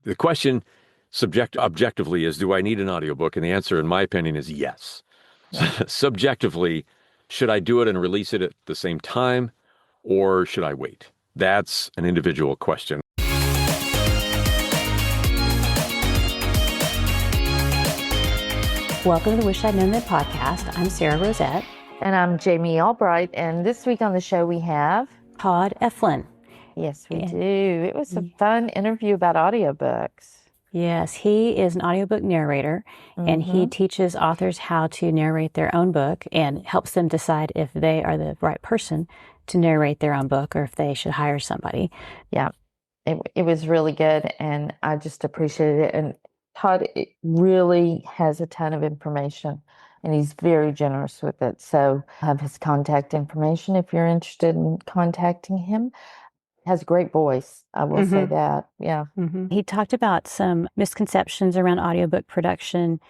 The question objectively is, do I need an audiobook? And the answer, in my opinion, is yes. Yeah. Subjectively, should I do it and release it at the same time, or should I wait? That's an individual question. Welcome to the Wish I'd Known That podcast. I'm Sarah Rosette. And I'm Jamie Albright. And this week on the show we have Todd Eflin. Yes, we do. It was a fun interview about audiobooks. Yes, he is an audiobook narrator, and he teaches authors how to narrate their own book and helps them decide if they are the right person to narrate their own book or if they should hire somebody. Yeah, it was really good, and I just appreciated it. And Todd really has a ton of information, and he's very generous with it. So I have his contact information if you're interested in contacting him. Has a great voice, I will say that. Yeah. He talked about some misconceptions around audiobook production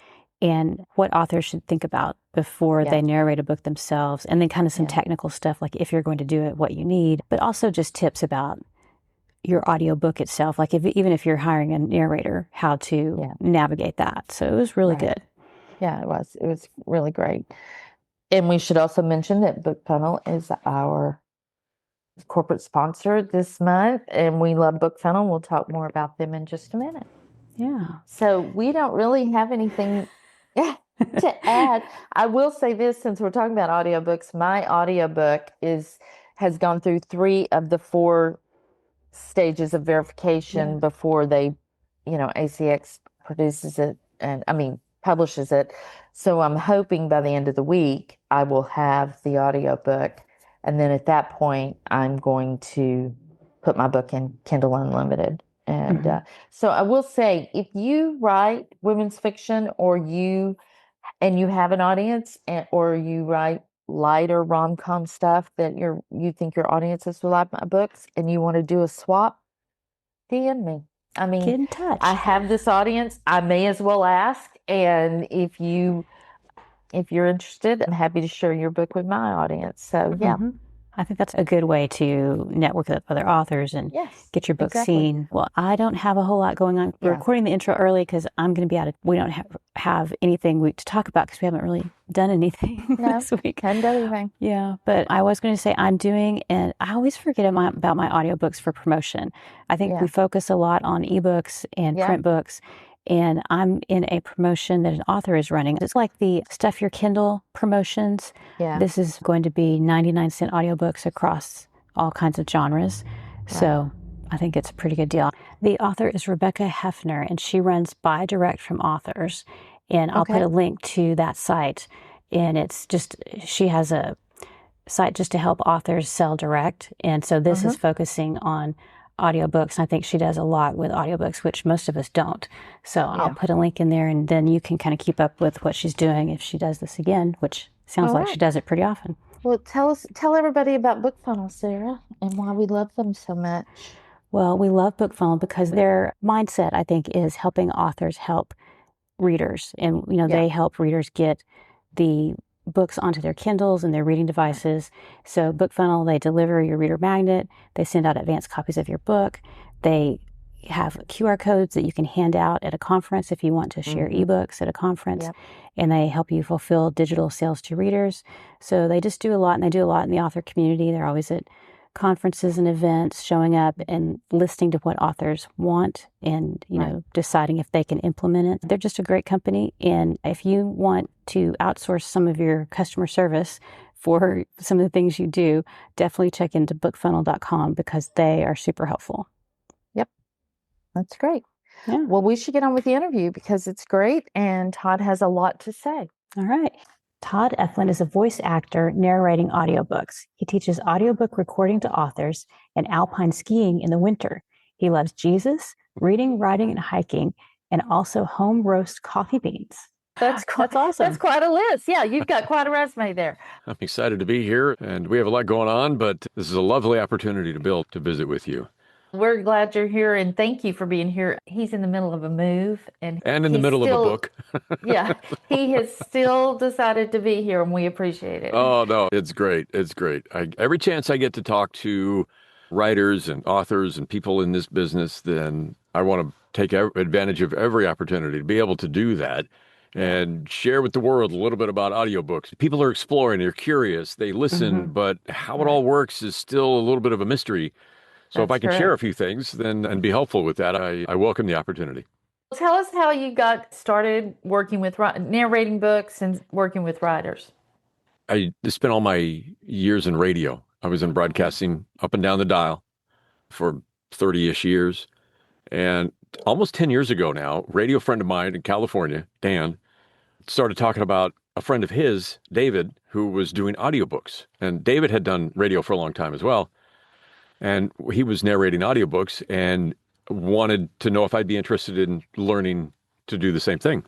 and what authors should think about before they narrate a book themselves, and then kind of some technical stuff, like if you're going to do it, what you need, but also just tips about your audiobook itself, like even if you're hiring a narrator, how to navigate that. So it was really good. Yeah, it was. It was really great. And we should also mention that BookFunnel is our corporate sponsor this month, and we love BookFunnel. We'll talk more about them in just a minute. Yeah. So we don't really have anything to add. I will say this, since we're talking about audiobooks, my audiobook has gone through 3 of the 4 stages of verification before they, ACX produces it publishes it. So I'm hoping by the end of the week I will have the audiobook. And then at that point, I'm going to put my book in Kindle Unlimited. And so I will say, if you write women's fiction or you have an audience, or you write lighter rom-com stuff that you think your audiences will like my books, and you want to do a swap, DM me. I mean, get in touch. I have this audience. I may as well ask. And if you're interested, I'm happy to share your book with my audience. So, yeah. I think that's a good way to network with other authors and get your book seen. Well, I don't have a whole lot going on. We're recording the intro early because I'm going to be we don't have anything to talk about because we haven't really done anything this week. Haven't done anything. Yeah, but I was going to say and I always forget about my audiobooks for promotion. I think we focus a lot on ebooks and print books. And I'm in a promotion that an author is running. It's like the Stuff Your Kindle promotions. Yeah. This is going to be 99-cent audiobooks across all kinds of genres. Right. So I think it's a pretty good deal. The author is Rebecca Hefner, and she runs Buy Direct from Authors. And I'll put a link to that site. And it's just, she has a site just to help authors sell direct. And so this is focusing on audiobooks. I think she does a lot with audiobooks, which most of us don't. So I'll put a link in there, and then you can kind of keep up with what she's doing if she does this again, which sounds like she does it pretty often. Well, tell everybody about BookFunnel, Sarah, and why we love them so much. Well, we love BookFunnel because their mindset, I think, is helping authors help readers. And, they help readers get the books onto their Kindles and their reading devices. So BookFunnel, they deliver your reader magnet. They send out advanced copies of your book. They have QR codes that you can hand out at a conference if you want to share ebooks at a conference. Yep. And they help you fulfill digital sales to readers. So they just do a lot, and they do a lot in the author community. They're always at conferences and events, showing up and listening to what authors want and, deciding if they can implement it. They're just a great company. And if you want to outsource some of your customer service for some of the things you do, definitely check into bookfunnel.com because they are super helpful. Yep. That's great. Yeah. Well, we should get on with the interview because it's great and Todd has a lot to say. All right. Todd Eflin is a voice actor narrating audiobooks. He teaches audiobook recording to authors and alpine skiing in the winter. He loves Jesus, reading, writing, and hiking, and also home roast coffee beans. That's awesome. That's quite a list. Yeah, you've got quite a resume there. I'm excited to be here, and we have a lot going on, but this is a lovely opportunity to visit with you. We're glad you're here, and thank you for being here. He's in the middle of a move. And in the middle of a book. Yeah, he has still decided to be here, and we appreciate it. Oh, no, it's great. It's great. Every chance I get to talk to writers and authors and people in this business, then I want to take advantage of every opportunity to be able to do that and share with the world a little bit about audiobooks. People are exploring, they're curious, they listen, but how it all works is still a little bit of a mystery. So if I That's can share a correct. few things then and be helpful with that, I welcome the opportunity. Tell us how you got started working with narrating books and working with writers. I spent all my years in radio. I was in broadcasting up and down the dial for 30-ish years. And almost 10 years ago now, a radio friend of mine in California, Dan, started talking about a friend of his, David, who was doing audiobooks. And David had done radio for a long time as well. And he was narrating audiobooks and wanted to know if I'd be interested in learning to do the same thing.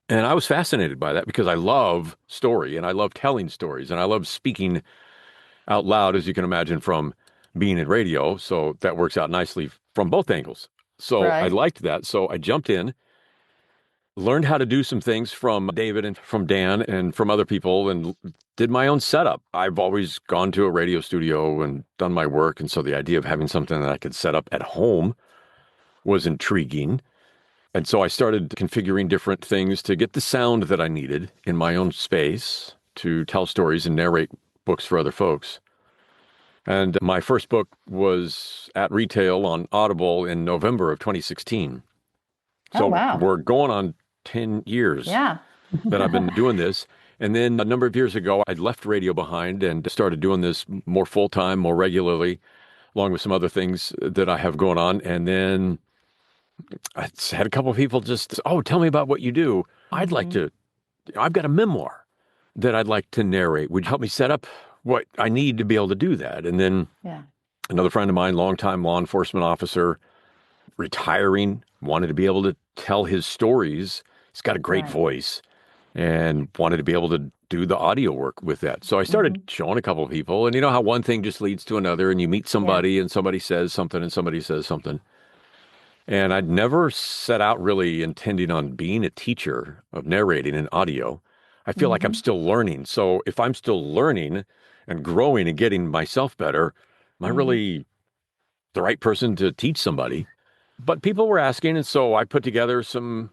And I was fascinated by that because I love story and I love telling stories and I love speaking out loud, as you can imagine, from being in radio. So that works out nicely from both angles. So I Right. liked that. So I jumped in, learned how to do some things from David and from Dan and from other people and did my own setup. I've always gone to a radio studio and done my work. And so the idea of having something that I could set up at home was intriguing. And so I started configuring different things to get the sound that I needed in my own space to tell stories and narrate books for other folks. And my first book was at retail on Audible in November of 2016. So wow. we're going on 10 years Yeah. that I've been doing this. And then a number of years ago, I left radio behind and started doing this more full-time, more regularly, along with some other things that I have going on. And then I had a couple of people just, oh, tell me about what you do. I've got a memoir that I'd like to narrate. Would you help me set up what I need to be able to do that? And then another friend of mine, longtime law enforcement officer, retiring, wanted to be able to tell his stories. He's got a great voice and wanted to be able to do the audio work with that. So I started showing a couple of people, and you know how one thing just leads to another, and you meet somebody and somebody says something and somebody says something. And I'd never set out really intending on being a teacher of narrating and audio. I feel like I'm still learning. So if I'm still learning and growing and getting myself better, am I really the right person to teach somebody? But people were asking, and so I put together some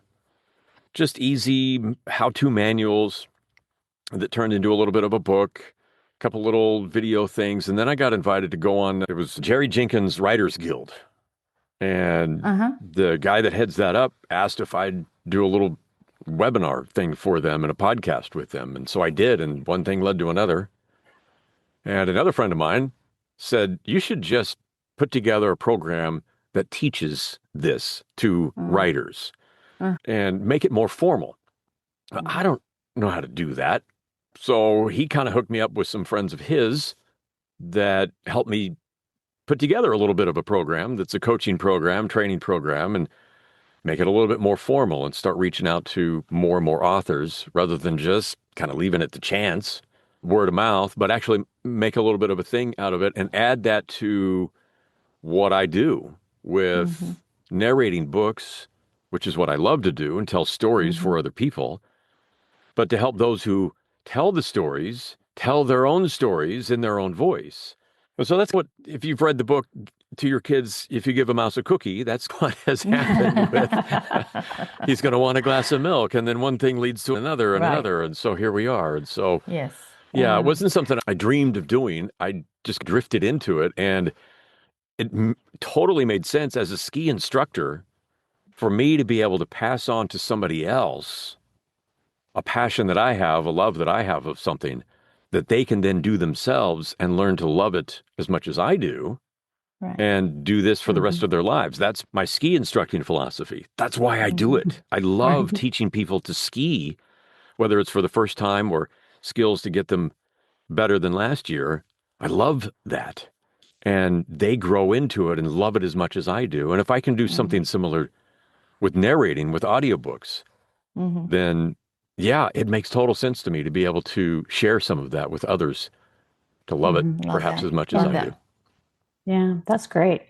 just easy how-to manuals that turned into a little bit of a book, a couple little video things, and then I got invited to go on, it was Jerry Jenkins' Writers Guild. And the guy that heads that up asked if I'd do a little webinar thing for them and a podcast with them. And so I did, and one thing led to another. And another friend of mine said, you should just put together a program that teaches this to writers and make it more formal. I don't know how to do that. So he kind of hooked me up with some friends of his that helped me put together a little bit of a program that's a coaching program, training program, and make it a little bit more formal and start reaching out to more and more authors rather than just kind of leaving it to chance, word of mouth, but actually make a little bit of a thing out of it and add that to what I do with narrating books, which is what I love to do, and tell stories for other people, but to help those who tell the stories, tell their own stories in their own voice. And so that's what, if you've read the book to your kids, if you give a mouse a cookie, that's what has happened with, he's going to want a glass of milk. And then one thing leads to another and another. And so here we are. And so, it wasn't something I dreamed of doing. I just drifted into it. And it totally made sense as a ski instructor for me to be able to pass on to somebody else a passion that I have, a love that I have of something that they can then do themselves and learn to love it as much as I do and do this for the rest of their lives. That's my ski instructing philosophy. That's why I do it. I love teaching people to ski, whether it's for the first time or skills to get them better than last year. I love that. And they grow into it and love it as much as I do. And if I can do something similar with narrating, with audiobooks, then it makes total sense to me to be able to share some of that with others, to love it perhaps as much as I do. Yeah, that's great.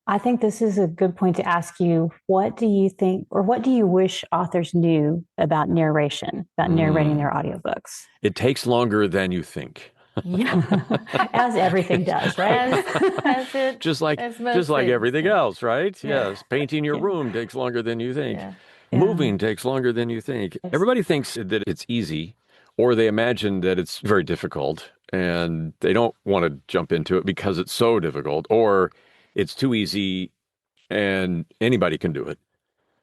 I think this is a good point to ask you, what do you think, or what do you wish authors knew about narration, about narrating their audiobooks? It takes longer than you think. As everything does, right? As it Just like as most everything things. else, right? Yeah. Yes. Painting your Yeah. room takes longer than you think. Yeah. Moving takes longer than you think. Everybody thinks that it's easy, or they imagine that it's very difficult, and they don't want to jump into it because it's so difficult, or it's too easy and anybody can do it.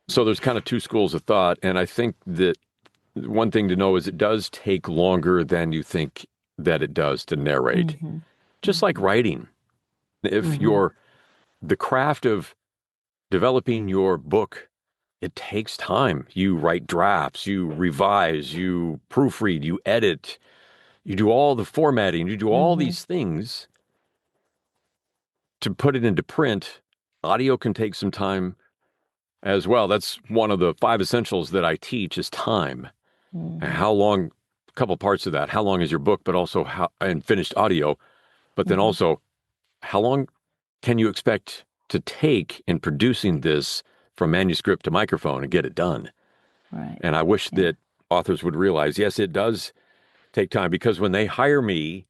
So there's kind of two schools of thought, and I think that one thing to know is it does take longer than you think that it does to narrate. Just like writing. If you're the craft of developing your book, it takes time. You write drafts, you revise, you proofread, you edit, you do all the formatting, you do all these things to put it into print. Audio can take some time as well. That's one of the 5 essentials that I teach is time. How long, a couple parts of that, how long is your book, but also how, and finished audio, but then also how long can you expect to take in producing this from manuscript to microphone and get it done? Right. And I wish that authors would realize, yes, it does take time, because when they hire me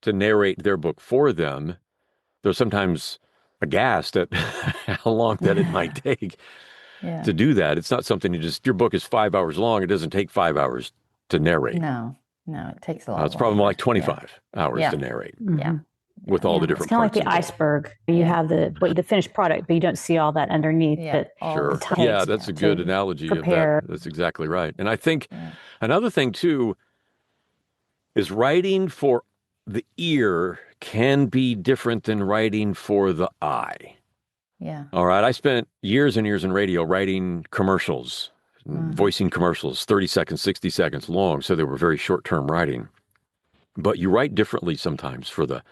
to narrate their book for them, they're sometimes aghast at how long that it might take to do that. It's not something your book is 5 hours long. It doesn't take 5 hours to narrate. No, it takes a lot. It's probably more like 25 hours to narrate. With all the It's different kind of parts like the iceberg. You have the finished product, but you don't see all that underneath. But Sure. Yeah, that's a good analogy of that. That's exactly right. And I think another thing too is writing for the ear can be different than writing for the eye. Yeah. All right. I spent years and years in radio writing commercials, voicing commercials, 30 seconds, 60 seconds long. So they were very short-term writing. But you write differently sometimes for the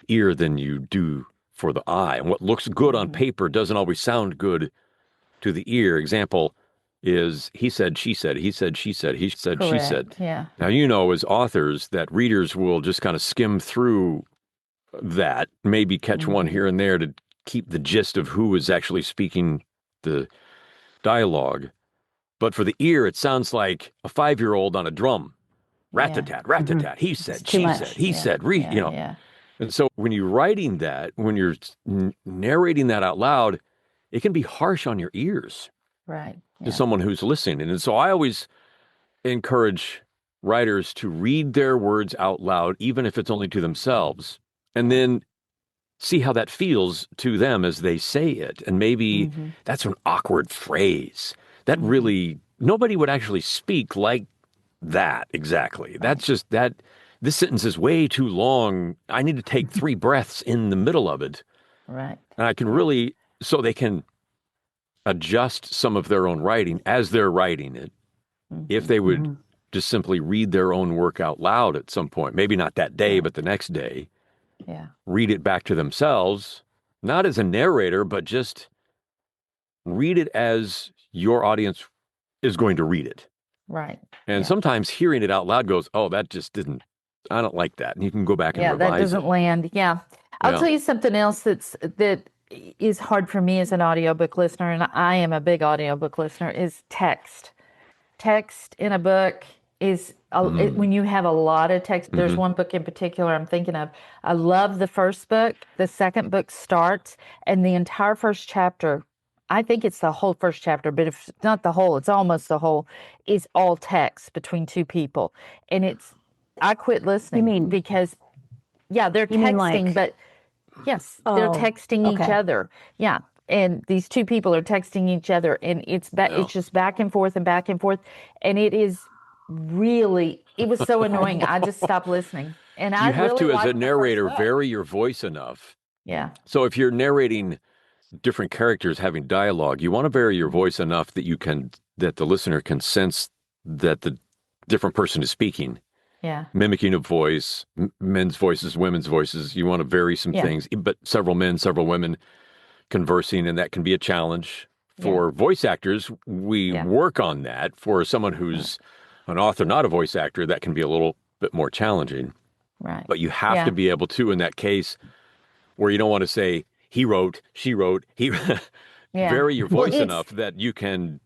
ear than you do for the eye. And what looks good on paper doesn't always sound good to the ear. Example is he said, she said, he said, she said, he said, she said. Yeah. Now, as authors, that readers will just kind of skim through that, maybe catch one here and there to keep the gist of who is actually speaking the dialogue. But for the ear, it sounds like a 5-year-old on a drum. Rat-tat-tat, rat-tat-tat. He said, she said, he said, And so when you're writing that, when you're narrating that out loud, it can be harsh on your ears to someone who's listening. And so I always encourage writers to read their words out loud, even if it's only to themselves, and then see how that feels to them as they say it. And maybe that's an awkward phrase. That really, nobody would actually speak like that exactly. That's just that. This sentence is way too long. I need to take 3 breaths in the middle of it. Right. And I can really, so they can adjust some of their own writing as they're writing it. If they would just simply read their own work out loud at some point, maybe not that day, but the next day, read it back to themselves, not as a narrator, but just read it as your audience is going to read it. Right. And sometimes hearing it out loud goes, oh, that just didn't, I don't like that. And you can go back and revise that doesn't land. Yeah. I'll tell you something else that is hard for me as an audiobook listener, and I am a big audiobook listener, is text. Text in a book is, when you have a lot of text, there's one book in particular I'm thinking of. I love the first book. The second book starts, and the entire first chapter, I think it's the whole first chapter, but if it's not the whole, it's almost the whole, is all text between 2 people. And I quit listening because, they're texting, but yes, they're texting each other. Yeah. And these 2 people are texting each other, and it's just back and forth and back and forth. And it was so annoying. I just stopped listening. And you have to, as a narrator, vary your voice enough. Yeah. So if you're narrating different characters having dialogue, you want to vary your voice enough that the listener can sense that the different person is speaking. Yeah. Mimicking of voice, men's voices, women's voices. You want to vary some things, but several men, several women conversing, and that can be a challenge. For voice actors, we work on that. For someone who's an author, not a voice actor, that can be a little bit more challenging. Right. But you have to be able to, in that case, where you don't want to say, he wrote, she wrote, vary your voice enough that you can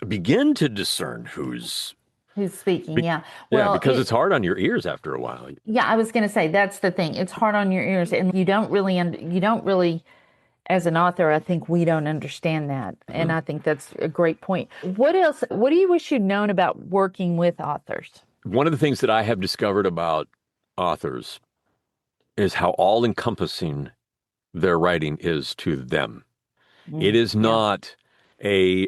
begin to discern who's who's speaking. Be- Yeah. yeah, Well, because it's hard on your ears after a while. yeah, I was going to say that's the thing. It's hard on your ears, and you don't really, as an author, I think we don't understand that. And I think that's a great point. What else? What do you wish you'd known about working with authors? One of the things that I have discovered about authors is how all-encompassing their writing is to them. It is Yeah. not I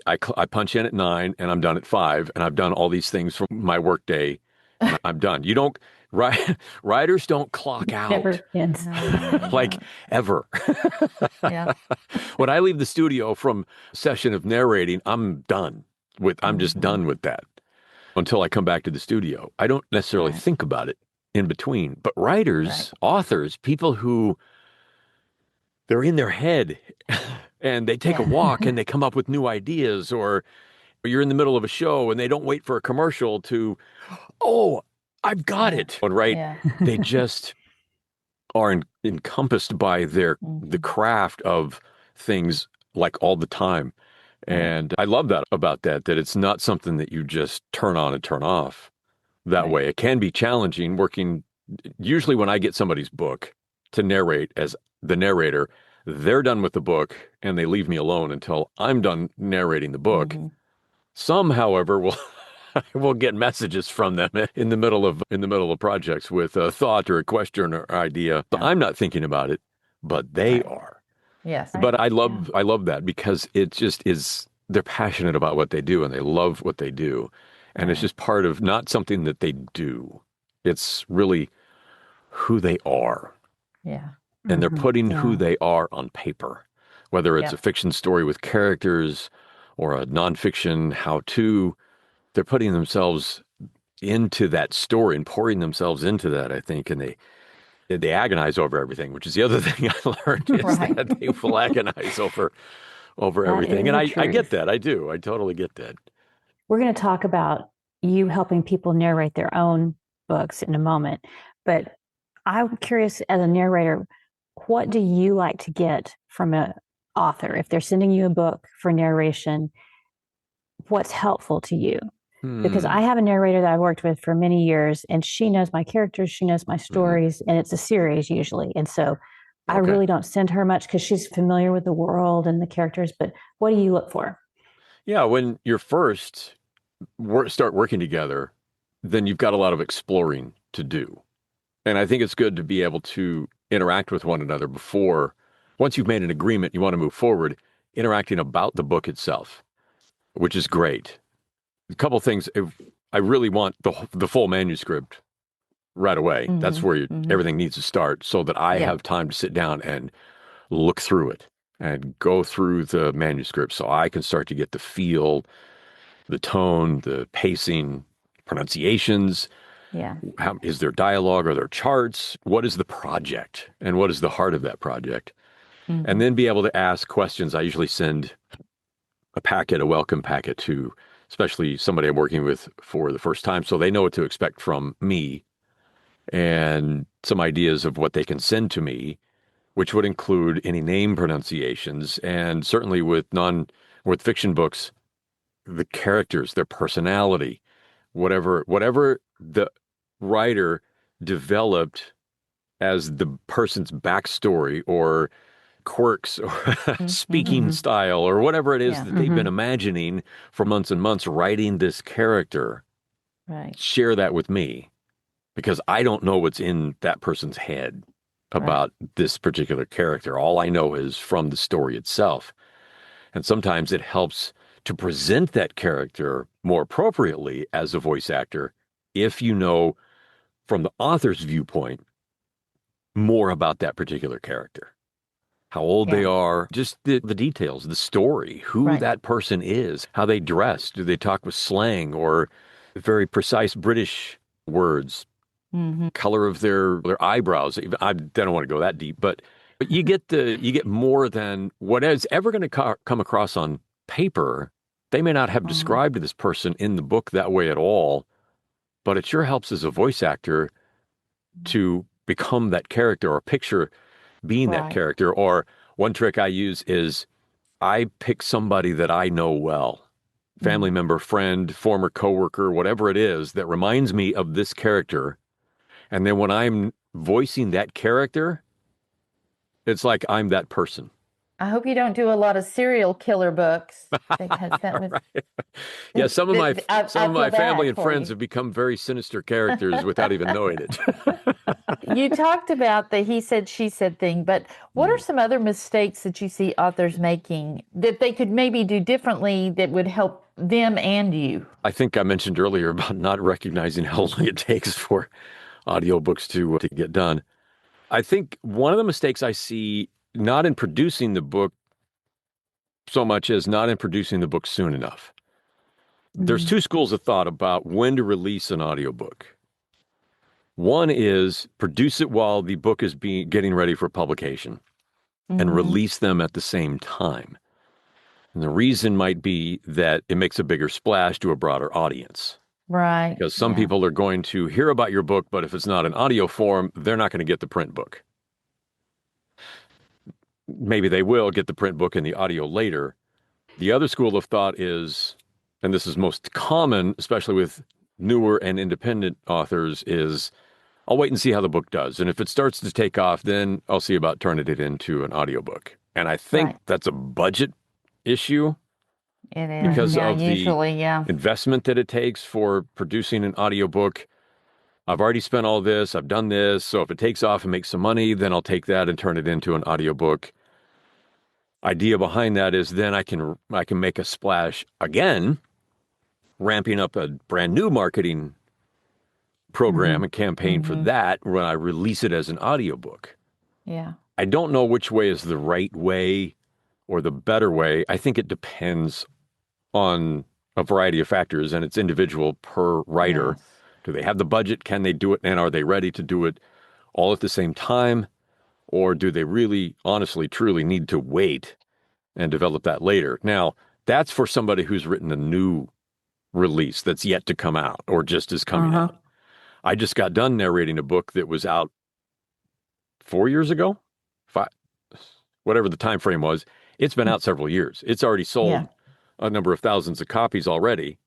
punch in at 9 and I'm done at 5 and I've done all these things for my work day and I'm done. You don't, writers don't clock out Never ends. like ever. Yeah. When I leave the studio from a session of narrating, I'm just done with that until I come back to the studio. I don't necessarily Right. think about it in between, but writers, authors, people who they're in their head and they take a walk and they come up with new ideas, or you're in the middle of a show and they don't wait for a commercial to, oh, I've got it. And Yeah. they just are encompassed by the craft of things like all the time. And I love that about that it's not something that you just turn on and turn off that way. It can be challenging working. Usually when I get somebody's book to narrate as the narrator, they're done with the book and they leave me alone until I'm done narrating the book. Some, however, will get messages from them in the middle of projects with a thought or a question or idea. I'm not thinking about it, but they are. Yes. But I love that because it just is, they're passionate about what they do and they love what they do. And it's just part of not something that they do. It's really who they are. Yeah. And they're putting who they are on paper, whether it's a fiction story with characters or a nonfiction how-to, they're putting themselves into that story and pouring themselves into that, I think. And they agonize over everything, which is the other thing I learned is that they will agonize over everything. And I get that. I do. I totally get that. We're going to talk about you helping people narrate their own books in a moment. But I'm curious, as a narrator, what do you like to get from an author? If they're sending you a book for narration, what's helpful to you? Because I have a narrator that I've worked with for many years, and she knows my characters, she knows my stories, and it's a series usually. And so I really don't send her much because she's familiar with the world and the characters. But what do you look for? Yeah, when you're first start working together, then you've got a lot of exploring to do. And I think it's good to be able to interact with one another before, once you've made an agreement, you want to move forward, interacting about the book itself, which is great. A couple things. I really want the full manuscript right away. That's where everything needs to start so that I have time to sit down and look through it and go through the manuscript so I can start to get the feel, the tone, the pacing, pronunciations. Yeah. How is there dialogue? Are there charts? What is the project? And what is the heart of that project? And then be able to ask questions. I usually send a welcome packet to especially somebody I'm working with for the first time so they know what to expect from me and some ideas of what they can send to me, which would include any name pronunciations. And certainly with fiction books, the characters, their personality, whatever the writer developed as the person's backstory or quirks or speaking style or whatever it is that they've been imagining for months and months writing this character. Share that with me because I don't know what's in that person's head about this particular character. All I know is from the story itself. And sometimes it helps to present that character more appropriately as a voice actor if you know from the author's viewpoint more about that particular character. How old they are, just the details, the story, who that person is, how they dress. Do they talk with slang or very precise British words, color of their eyebrows? I don't want to go that deep, but you get more than what is ever going to come across on paper. They may not have described this person in the book that way at all, but it sure helps as a voice actor to become that character or picture being that character. Or one trick I use is I pick somebody that I know well family member, friend, former coworker, whatever it is that reminds me of this character. And then when I'm voicing that character, it's like I'm that person. I hope you don't do a lot of serial killer books because that was. Right. Yeah, some of my feel family bad and for friends you. have become very sinister characters without even knowing it. You talked about the he said, she said thing, but what are some other mistakes that you see authors making that they could maybe do differently that would help them and you? I think I mentioned earlier about not recognizing how long it takes for audiobooks to get done. I think one of the mistakes I see, not in producing the book so much as not in producing the book soon enough. There's two schools of thought about when to release an audiobook. One is produce it while the book is getting ready for publication and release them at the same time. And the reason might be that it makes a bigger splash to a broader audience. Right. Because some people are going to hear about your book, but if it's not in audio form, they're not going to get the print book. Maybe they will get the print book and the audio later. The other school of thought is, and this is most common, especially with newer and independent authors, is I'll wait and see how the book does. And if it starts to take off, then I'll see about turning it into an audiobook. And I think that's a budget issue. It is. Because of usually, the investment that it takes for producing an audiobook. I've already spent all this, I've done this, so if it takes off and makes some money, then I'll take that and turn it into an audiobook. Idea behind that is then I can make a splash again, ramping up a brand new marketing program and campaign for that when I release it as an audiobook. Yeah. I don't know which way is the right way or the better way. I think it depends on a variety of factors, and it's individual per writer. Yes. Do they have the budget? Can they do it? And are they ready to do it all at the same time? Or do they really, honestly, truly need to wait and develop that later? Now, that's for somebody who's written a new release that's yet to come out or just is coming out. I just got done narrating a book that was out 4 years ago, whatever the time frame was. It's been out several years. It's already sold a number of thousands of copies already.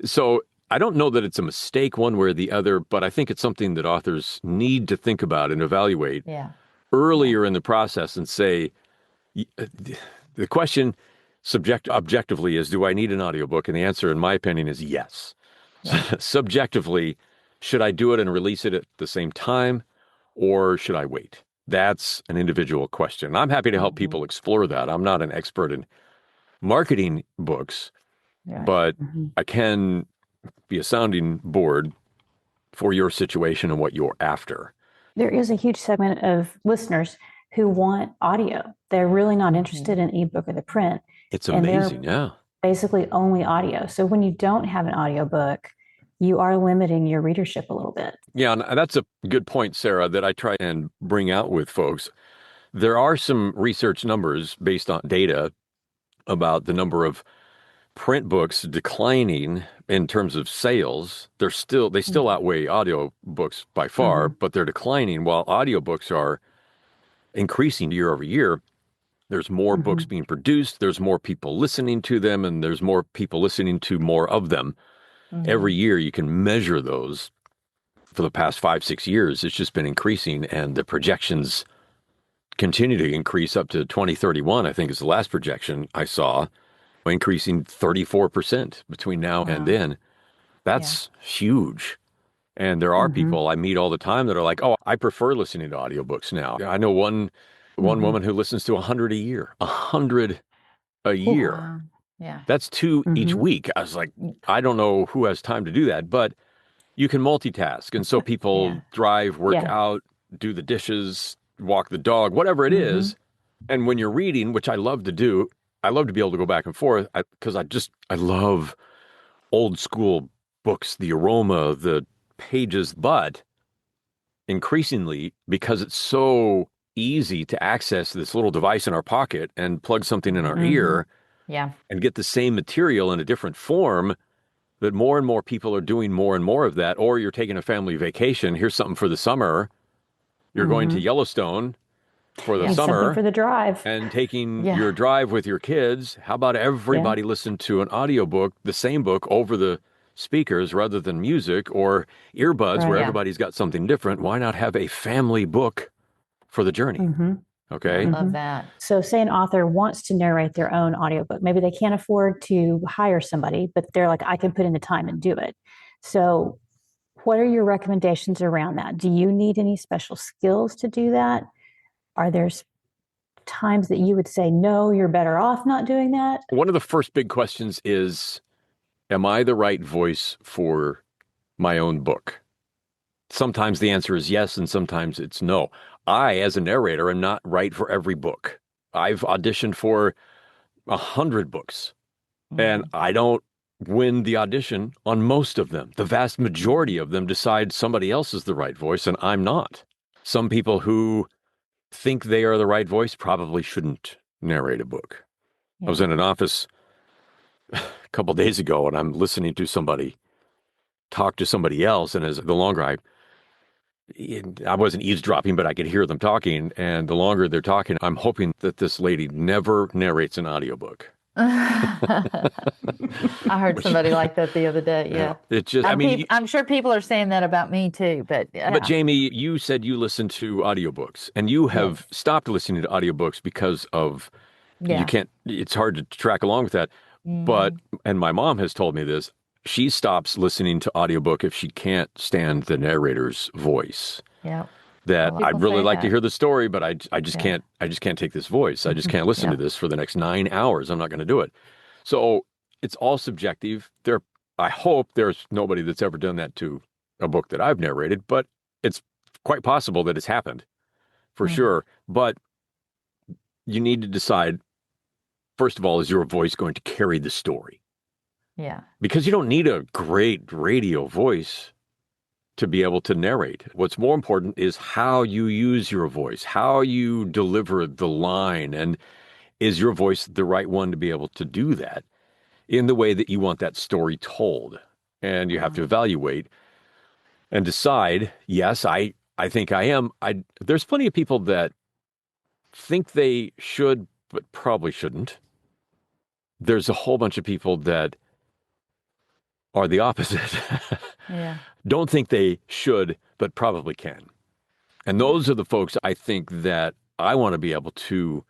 So I don't know that it's a mistake one way or the other, but I think it's something that authors need to think about and evaluate earlier in the process and say, the question objectively is, do I need an audiobook? And the answer, in my opinion, is yes. Subjectively, should I do it and release it at the same time, or should I wait? That's an individual question. I'm happy to help people explore that. I'm not an expert in marketing books, but I can be a sounding board for your situation and what you're after. There is a huge segment of listeners who want audio. They're really not interested in ebook or the print. It's amazing, basically only audio. So when you don't have an audiobook, you are limiting your readership a little bit. Yeah, and that's a good point, Sarah, that I try and bring out with folks. There are some research numbers based on data about the number of print books declining in terms of sales. They still outweigh audio books by far, but they're declining while audiobooks are increasing year over year. There's more books being produced, there's more people listening to them, and there's more people listening to more of them. Every year you can measure those. For the past 5-6 years, it's just been increasing, and the projections continue to increase up to 2031, I think is the last projection I saw, increasing 34% between now and then. That's huge. And there are people I meet all the time that are like, oh, I prefer listening to audiobooks now. I know one woman who listens to 100 a year. 100 a year. Wow. Yeah. That's 2 each week. I was like, I don't know who has time to do that, but you can multitask. And so people drive, work out, do the dishes, walk the dog, whatever it is. And when you're reading, which I love to do, I love to be able to go back and forth because I love old school books, the aroma, the pages, but increasingly, because it's so easy to access this little device in our pocket and plug something in our ear and get the same material in a different form, that more and more people are doing more and more of that. Or you're taking a family vacation. Here's something for the summer. You're going to Yellowstone for the Need something summer for the drive. and taking Yeah. your drive with your kids, how about everybody listen to an audiobook, the same book, over the speakers rather than music or earbuds where Right. everybody's got something different? Why not have a family book for the journey? Mm-hmm. Okay. I love that. So say an author wants to narrate their own audiobook. Maybe they can't afford to hire somebody, but they're like, I can put in the time and do it. So what are your recommendations around that? Do you need any special skills to do that? Are there times that you would say, no, you're better off not doing that? One of the first big questions is, am I the right voice for my own book? Sometimes the answer is yes, and sometimes it's no. I, as a narrator, am not right for every book. I've auditioned for 100 books, and I don't win the audition on most of them. The vast majority of them decide somebody else is the right voice, and I'm not. Some people who think they are the right voice probably shouldn't narrate a book. I was in an office a couple of days ago, and I'm listening to somebody talk to somebody else, and as the longer I wasn't eavesdropping, but I could hear them talking, and the longer they're talking, I'm hoping that this lady never narrates an audiobook. I heard somebody like that the other day. Yeah. It just, I'm sure people are saying that about me too, but Jamie, you said you listen to audiobooks, and you have stopped listening to audiobooks because of you can't, it's hard to track along with that. But, and my mom has told me this, she stops listening to audiobook if she can't stand the narrator's voice. Yeah. That People I'd really say like to that. hear the story, but I just can't take this voice. I just can't listen to this for the next 9 hours. I'm not going to do it. So it's all subjective. I hope there's nobody that's ever done that to a book that I've narrated, but it's quite possible that it's happened for sure. But you need to decide, first of all, is your voice going to carry the story? Yeah. Because you don't need a great radio voice to be able to narrate. What's more important is how you use your voice, how you deliver the line, and is your voice the right one to be able to do that in the way that you want that story told? And you have to evaluate and decide, yes, I think I am. There's plenty of people that think they should, but probably shouldn't. There's a whole bunch of people that are the opposite. Don't think they should, but probably can. And those are the folks I think that I want to be able to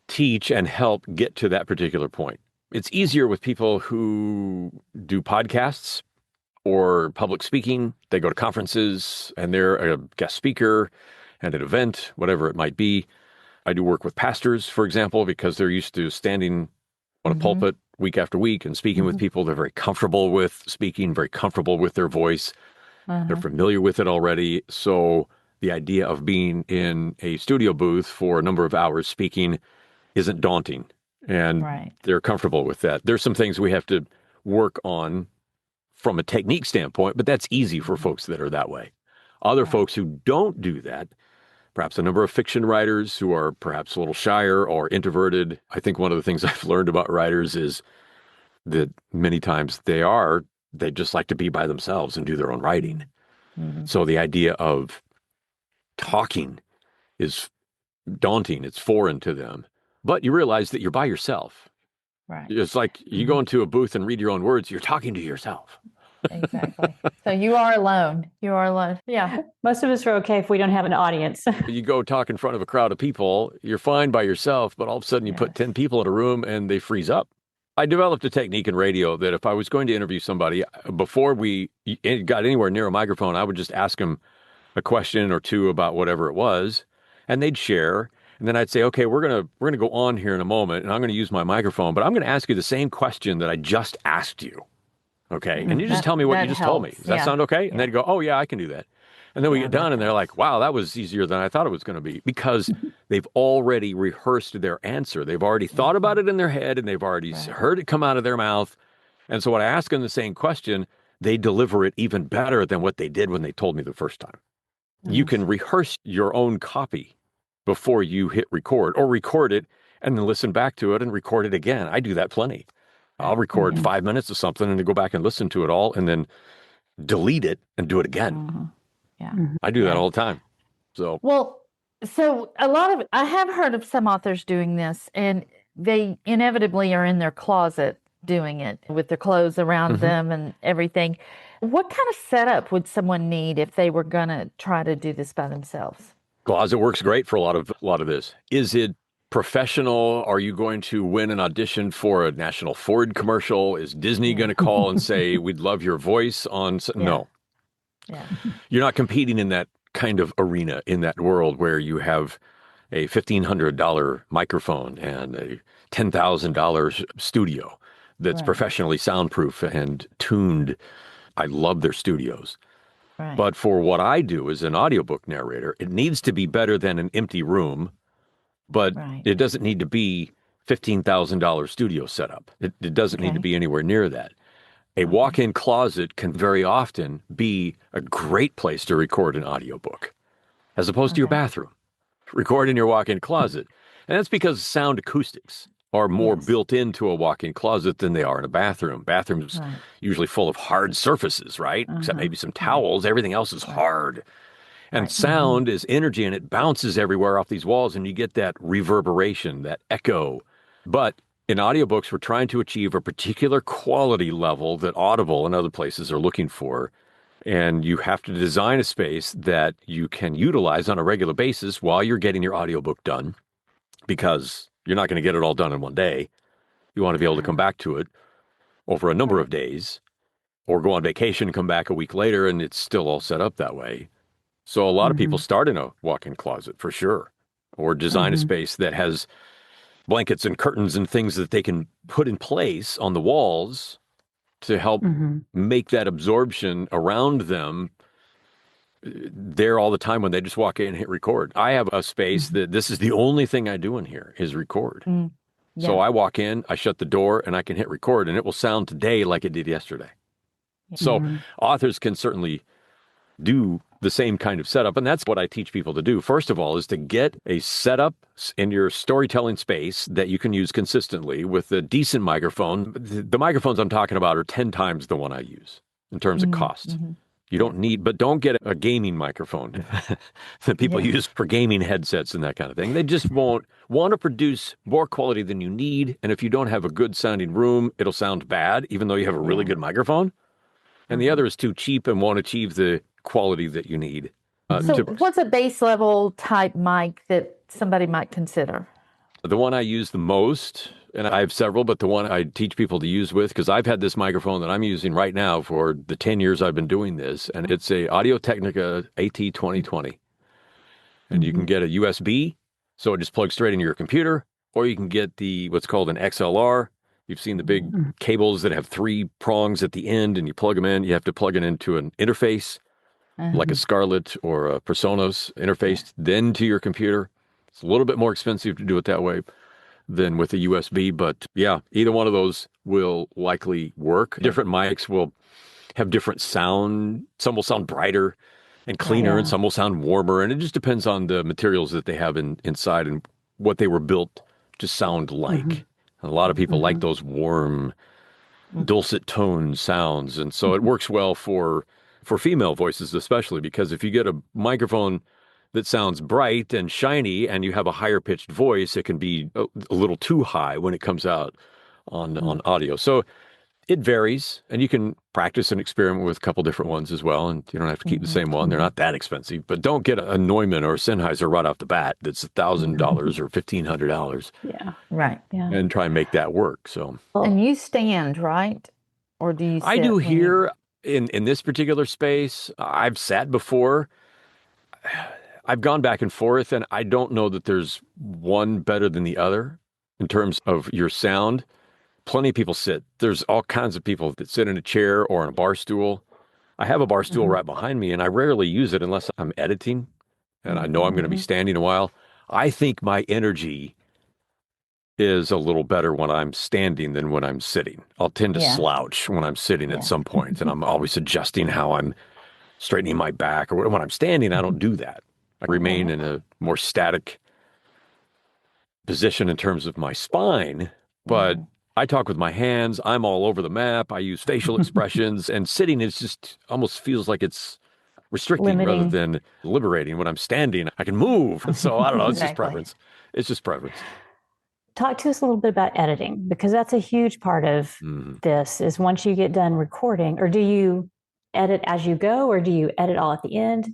teach and help get to that particular point. It's easier with people who do podcasts or public speaking. They go to conferences and they're a guest speaker at an event, whatever it might be. I do work with pastors, for example, because they're used to standing on a pulpit week after week and speaking with people. They're very comfortable with speaking, very comfortable with their voice. They're familiar with it already. So the idea of being in a studio booth for a number of hours speaking isn't daunting. And they're comfortable with that. There's some things we have to work on from a technique standpoint, but that's easy for folks that are that way. Other folks who don't do that, perhaps a number of fiction writers who are perhaps a little shyer or introverted. I think one of the things I've learned about writers is that many times they just like to be by themselves and do their own writing. So the idea of talking is daunting. It's foreign to them. But you realize that you're by yourself. Right. It's like you go into a booth and read your own words. You're talking to yourself. Exactly. So you are alone. You are alone. Yeah. Most of us are okay if we don't have an audience. You go talk in front of a crowd of people, you're fine by yourself, but all of a sudden you put 10 people in a room and they freeze up. I developed a technique in radio that if I was going to interview somebody, before we got anywhere near a microphone, I would just ask them a question or two about whatever it was, and they'd share. And then I'd say, okay, we're gonna go on here in a moment, and I'm going to use my microphone, but I'm going to ask you the same question that I just asked you. Okay. And you just tell me what you just told me. Does that sound okay? And they'd go, oh, yeah, I can do that. And then we get done and they're like, wow, that was easier than I thought it was going to be, because they've already rehearsed their answer. They've already thought about it in their head and they've already heard it come out of their mouth. And so when I ask them the same question, they deliver it even better than what they did when they told me the first time. You can rehearse your own copy before you hit record, or record it and then listen back to it and record it again. I do that plenty. I'll record 5 minutes of something and then go back and listen to it all and then delete it and do it again. I do that all the time. So, well, So I have heard of some authors doing this, and they inevitably are in their closet doing it with their clothes around them and everything. What kind of setup would someone need if they were going to try to do this by themselves? Closet works great for a lot of this. Is it professional? Are you going to win an audition for a National Ford commercial? Is Disney going to call and say, "We'd love your voice on"? No, Yeah. you're not competing in that kind of arena, in that world where you have a $1,500 microphone and a $10,000 studio that's Right. professionally soundproof and tuned. I love their studios. Right. But for what I do as an audiobook narrator, it needs to be better than an empty room, but Right. it doesn't need to be $15,000 studio setup. It doesn't need to be anywhere near that. A walk-in closet can very often be a great place to record an audiobook, as opposed to your bathroom. Record in your walk-in closet. And that's because sound acoustics are more built into a walk-in closet than they are in a bathroom. Bathrooms usually full of hard surfaces, right? Except maybe some towels. Everything else is hard. And sound is energy, and it bounces everywhere off these walls, and you get that reverberation, that echo. But in audiobooks, we're trying to achieve a particular quality level that Audible and other places are looking for. And you have to design a space that you can utilize on a regular basis while you're getting your audiobook done, because you're not going to get it all done in one day. You want to be able to come back to it over a number of days, or go on vacation and come back a week later and it's still all set up that way. So a lot of people start in a walk-in closet for sure, or design a space that has blankets and curtains and things that they can put in place on the walls to help make that absorption around them there all the time when they just walk in and hit record. I have a space that this is the only thing I do in here is record. So I walk in, I shut the door, and I can hit record, and it will sound today like it did yesterday. So authors can certainly do the same kind of setup, and that's what I teach people to do. First of all, is to get a setup in your storytelling space that you can use consistently with a decent microphone. The microphones I'm talking about are 10 times the one I use in terms of cost. You don't need, but don't get a gaming microphone that people use for gaming headsets and that kind of thing. They just won't want to produce more quality than you need. And if you don't have a good sounding room, it'll sound bad, even though you have a really good microphone. And the other is too cheap and won't achieve the quality that you need. So what's a base level type mic that somebody might consider? The one I use the most, and I have several, but the one I teach people to use with, because I've had this microphone that I'm using right now for the 10 years I've been doing this, and it's a Audio-Technica AT2020. And you can get a USB, so it just plugs straight into your computer, or you can get what's called an XLR. You've seen the big cables that have 3 prongs at the end, and you plug them in. You have to plug it into an interface, like a Scarlett or a Presonus interface, then to your computer. It's a little bit more expensive to do it that way than with a USB, but yeah, either one of those will likely work. Different mics will have different sound. Some will sound brighter and cleaner, and some will sound warmer, and it just depends on the materials that they have inside and what they were built to sound like. A lot of people like those warm, dulcet tone sounds, and so it works well for female voices especially, because if you get a microphone that sounds bright and shiny and you have a higher pitched voice, it can be a little too high when it comes out on audio. So it varies, and you can practice and experiment with a couple different ones as well, and you don't have to keep the same one. They're not that expensive, but don't get a Neumann or a Sennheiser right off the bat that's $1,000 or $1,500. Yeah. Right. Yeah. And try and make that work. So, and you stand, right? Or do you sit? I do here in this particular space. I've sat before. I've gone back and forth, and I don't know that there's one better than the other in terms of your sound. Plenty of people sit. There's all kinds of people that sit in a chair or on a bar stool. I have a bar stool right behind me, and I rarely use it unless I'm editing, and I know I'm going to be standing a while. I think my energy is a little better when I'm standing than when I'm sitting. I'll tend to slouch when I'm sitting at some point, and I'm always adjusting how I'm straightening my back. Or when I'm standing, I don't do that. I remain in a more static position in terms of my spine, but I talk with my hands. I'm all over the map. I use facial expressions, and sitting is just almost feels like it's restricting rather than liberating. When I'm standing, I can move. So I don't know. It's just Exactly. preference. It's just preference. Talk to us a little bit about editing, because that's a huge part of this, is once you get done recording, or do you edit as you go, or do you edit all at the end?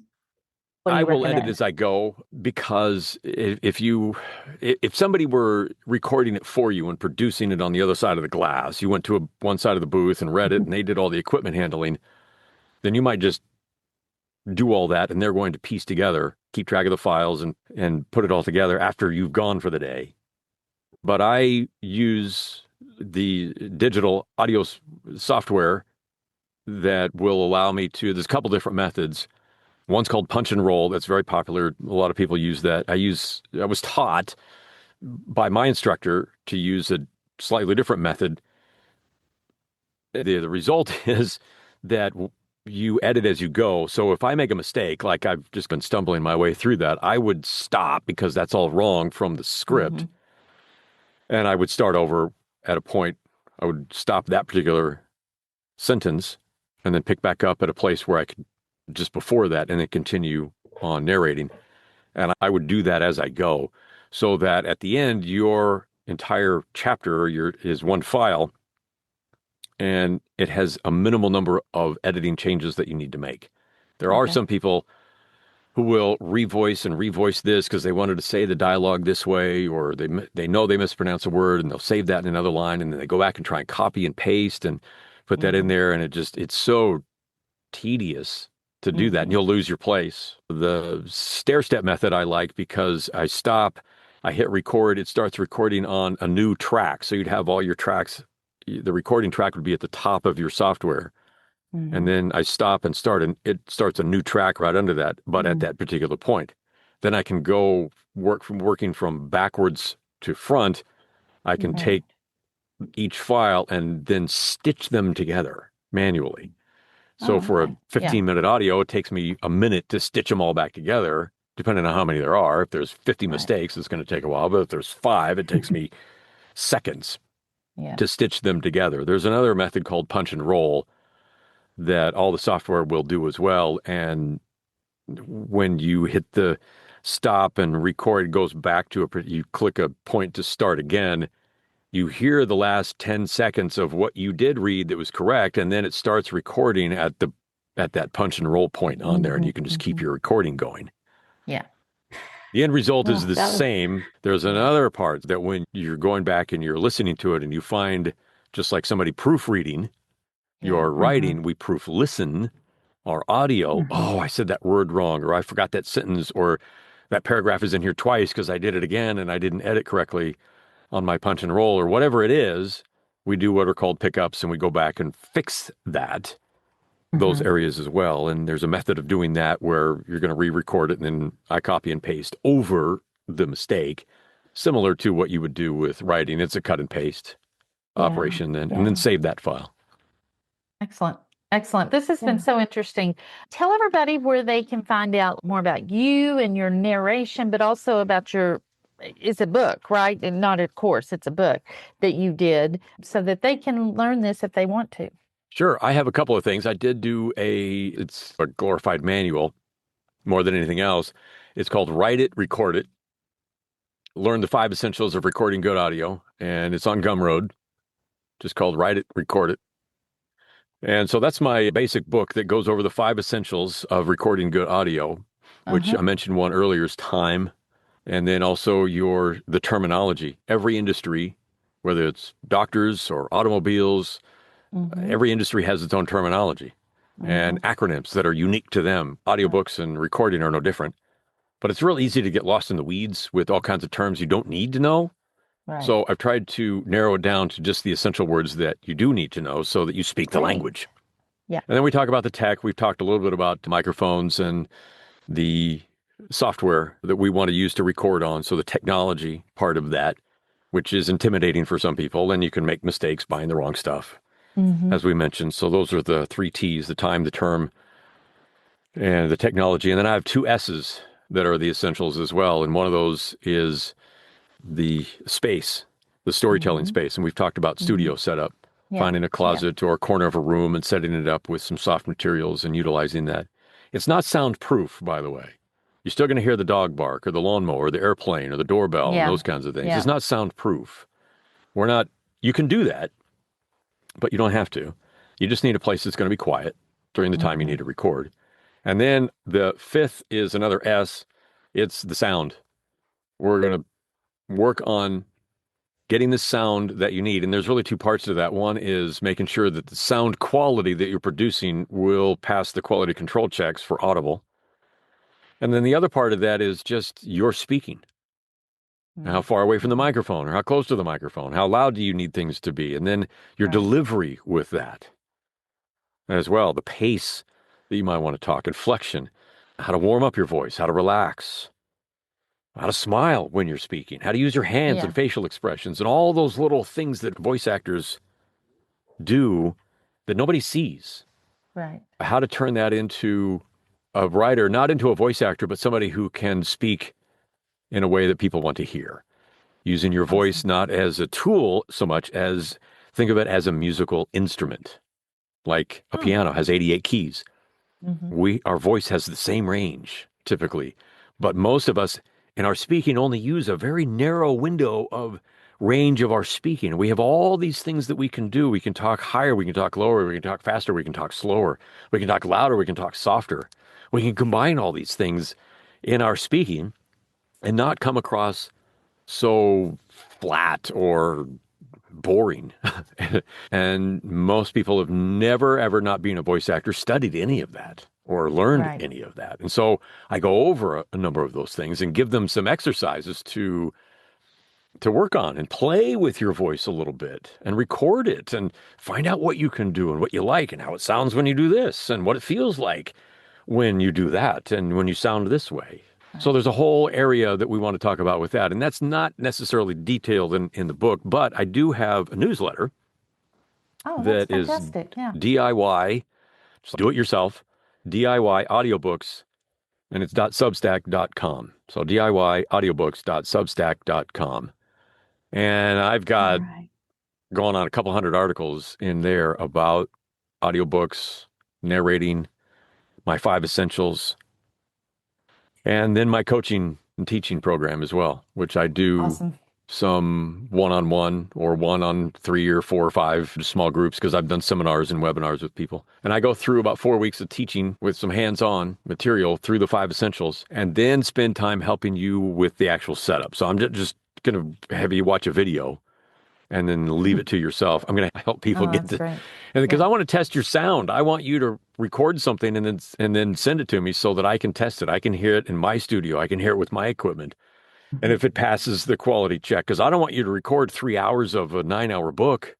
What do I you will recommend? edit as I go, because if somebody were recording it for you and producing it on the other side of the glass, you went to one side of the booth and read it and they did all the equipment handling, then you might just do all that and they're going to piece together, keep track of the files and put it all together after you've gone for the day. But I use the digital audio software that will allow me to, there's a couple different methods. One's called punch and roll. That's very popular. A lot of people use that. I was taught by my instructor to use a slightly different method. The result is that you edit as you go. So if I make a mistake, like I've just been stumbling my way through that, I would stop because that's all wrong from the script. And I would start over at a point. I would stop that particular sentence and then pick back up at a place where I could just before that and then continue on narrating. And I would do that as I go so that at the end, your entire chapter is one file and it has a minimal number of editing changes that you need to make. There are some people who will revoice this because they wanted to say the dialogue this way, or they know they mispronounced a word and they'll save that in another line, and then they go back and try and copy and paste and put that in there, and it's so tedious to do that, and you'll lose your place. The stair-step method I like because I stop, I hit record, it starts recording on a new track. So you'd have all your tracks, the recording track would be at the top of your software. And then I stop and start, and it starts a new track right under that, but at that particular point. Then I can go working from backwards to front. I can take each file and then stitch them together manually. So for a 15-minute audio, it takes me a minute to stitch them all back together, depending on how many there are. If there's 50 mistakes, it's going to take a while. But if there's 5, it takes me seconds to stitch them together. There's another method called punch and roll that all the software will do as well. And when you hit the stop and record, it goes back to you click a point to start again. You hear the last 10 seconds of what you did read that was correct, and then it starts recording at that punch and roll point on there, and you can just keep your recording going. Yeah. The end result is the same. There's another part that when you're going back and you're listening to it and you find, just like somebody proofreading your writing, we proof listen our audio. Oh, I said that word wrong, or I forgot that sentence, or that paragraph is in here twice because I did it again and I didn't edit correctly on my punch and roll, or whatever it is. We do what are called pickups, and we go back and fix those areas as well. And there's a method of doing that where you're going to re-record it, and then I copy and paste over the mistake, similar to what you would do with writing. It's a cut and paste operation then, and then save that file. Excellent. Excellent. This has been so interesting. Tell everybody where they can find out more about you and your narration, but also about it's a book, right? And not a course, it's a book that you did, so that they can learn this if they want to. Sure. I have a couple of things. I did do it's a glorified manual more than anything else. It's called Write It, Record It. Learn the 5 essentials of recording good audio. And it's on Gumroad, just called Write It, Record It. And so that's my basic book that goes over the 5 essentials of recording good audio, which I mentioned one earlier is time. And then also the terminology. Every industry, whether it's doctors or automobiles, every industry has its own terminology and acronyms that are unique to them. Audiobooks and recording are no different. But it's real easy to get lost in the weeds with all kinds of terms you don't need to know. Right. So I've tried to narrow it down to just the essential words that you do need to know so that you speak the language. Yeah. And then we talk about the tech. We've talked a little bit about microphones and the software that we want to use to record on. So the technology part of that, which is intimidating for some people, and you can make mistakes buying the wrong stuff, as we mentioned. So those are the 3 T's, the time, the term, and the technology. And then I have 2 S's that are the essentials as well. And one of those is the space, the storytelling space. And we've talked about studio setup, finding a closet or a corner of a room and setting it up with some soft materials and utilizing that. It's not soundproof, by the way. You're still going to hear the dog bark or the lawnmower or the airplane or the doorbell and those kinds of things. Yeah. It's not soundproof. You can do that, but you don't have to. You just need a place that's going to be quiet during the time you need to record. And then the fifth is another S. It's the sound. We're going to work on getting the sound that you need. And there's really two parts to that. One is making sure that the sound quality that you're producing will pass the quality control checks for Audible. And then the other part of that is just your speaking. How far away from the microphone or how close to the microphone? How loud do you need things to be? And then your delivery with that as well. The pace that you might want to talk, inflection, how to warm up your voice, how to relax, how to smile when you're speaking, how to use your hands and facial expressions, and all those little things that voice actors do that nobody sees. Right. How to turn that into a writer, not into a voice actor, but somebody who can speak in a way that people want to hear. Using your voice not as a tool so much as think of it as a musical instrument. Like a piano has 88 keys. Our voice has the same range, typically. But most of us in our speaking only use a very narrow window of range of our speaking. We have all these things that we can do. We can talk higher, we can talk lower, we can talk faster, we can talk slower, we can talk louder, we can talk softer. We can combine all these things in our speaking and not come across so flat or boring. And most people have never, ever, not being a voice actor, studied any of that or learned any of that. And so I go over a number of those things and give them some exercises to work on and play with your voice a little bit and record it and find out what you can do and what you like and how it sounds when you do this and what it feels like when you do that and when you sound this way. So there's a whole area that we want to talk about with that. And that's not necessarily detailed in the book, but I do have a newsletter that is DIY, just do it yourself, DIY audiobooks, and it's .substack.com. So DIYaudiobooks.substack.com. And I've got going on a couple hundred articles in there about audiobooks, narrating, my 5 essentials, and then my coaching and teaching program as well, which I do some one-on-one or one on 3 or 4 or 5 small groups because I've done seminars and webinars with people. And I go through about 4 weeks of teaching with some hands-on material through the 5 essentials and then spend time helping you with the actual setup. So I'm just going to have you watch a video and then leave it to yourself. I'm going to help people get to, and because I want to test your sound. I want you to record something and then send it to me so that I can test it. I can hear it in my studio. I can hear it with my equipment. And if it passes the quality check, because I don't want you to record 3 hours of a 9-hour book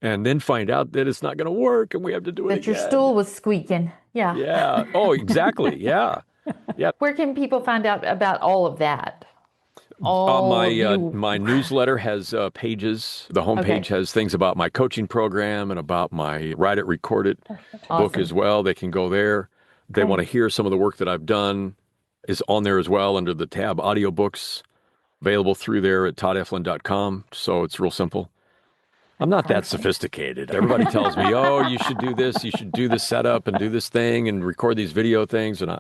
and then find out that it's not going to work and we have to do it again. That your stool was squeaking. Yeah. Yeah. Oh, exactly. Yeah. Yeah. Where can people find out about all of that? My newsletter has pages. The homepage has things about my coaching program and about my Write It, Record It book as well. They can go there. They want to hear some of the work that I've done is on there as well under the tab Audiobooks, available through there at toddeflin.com. So it's real simple. I'm not that sophisticated. Everybody tells me, oh, you should do this. You should do this setup and do this thing and record these video things. And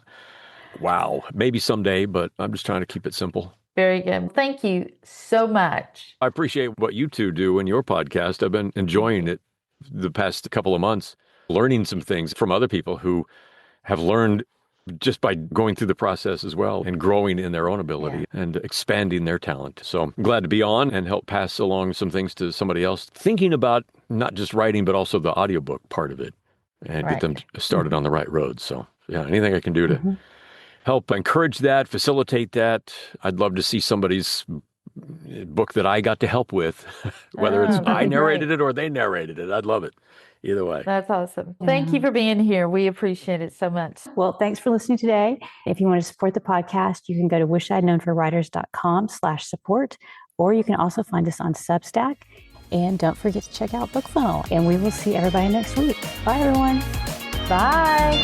wow, maybe someday, but I'm just trying to keep it simple. Very good. Thank you so much. I appreciate what you two do in your podcast. I've been enjoying it the past couple of months, learning some things from other people who have learned just by going through the process as well and growing in their own ability and expanding their talent. So I'm glad to be on and help pass along some things to somebody else, thinking about not just writing, but also the audiobook part of it and get them started on the right road. So yeah, anything I can do to help encourage that, facilitate that. I'd love to see somebody's book that I got to help with, whether it's I narrated it or they narrated it. I'd love it. Either way. That's awesome. Thank you for being here. We appreciate it so much. Well, thanks for listening today. If you want to support the podcast, you can go to wishidknownforwriters.com/support, or you can also find us on Substack. And don't forget to check out BookFunnel. And we will see everybody next week. Bye, everyone. Bye.